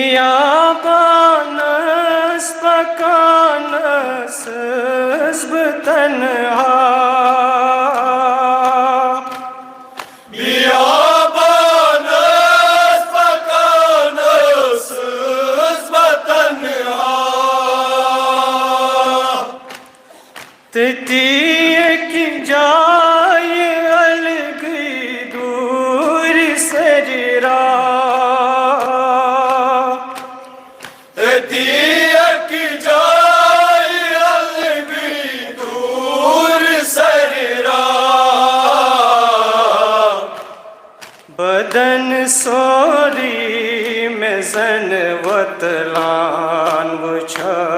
بیابانس پکانس بہ تنہا بیابانس پکانس بہ تنہا تتی کی جائے الگی دور سجرا بدن سوری میں زن وطلان وچھا